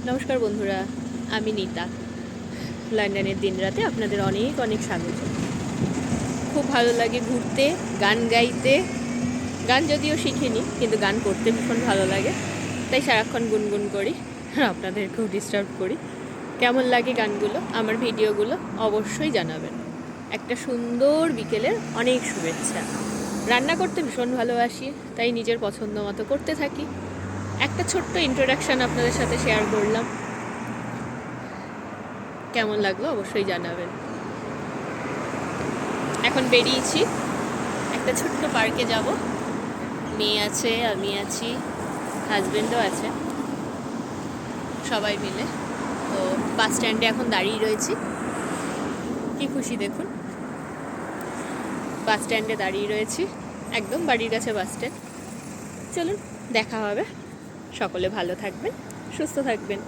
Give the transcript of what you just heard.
নমস্কার বন্ধুরা, আমি নীতা। লন্ডনের দিন রাতে আপনাদের অনেক অনেক স্বাগত। খুব ভালো লাগে ঘুরতে, গান গাইতে। গান যদিও শিখিনি, কিন্তু গান করতে ভীষণ ভালো লাগে, তাই সারাক্ষণ গুনগুন করি আর আপনাদেরকেও ডিস্টার্ব করি। কেমন লাগে গানগুলো, আমার ভিডিওগুলো অবশ্যই জানাবেন। একটা সুন্দর বিকেলের অনেক শুভেচ্ছা। রান্না করতে ভীষণ ভালোবাসি, তাই নিজের পছন্দ মতো করতে থাকি। একটা ছোট্ট ইন্ট্রোডাকশান আপনাদের সাথে শেয়ার করলাম। কেমন লাগলো অবশ্যই জানাবেন। এখন বেরিয়েছি, একটা ছোট্ট পার্কে যাব। মেয়ে আছে, আমি আছি, হাজব্যান্ডও আছে, সবাই মিলে। তো বাস স্ট্যান্ডে এখন দাঁড়িয়ে রয়েছি। কি খুশি দেখুন, বাস স্ট্যান্ডে দাঁড়িয়ে রয়েছি, একদম বাড়ির কাছে বাস স্ট্যান্ড। চলুন, দেখা হবে। সকলে ভালো থাকবেন, সুস্থ থাকবেন।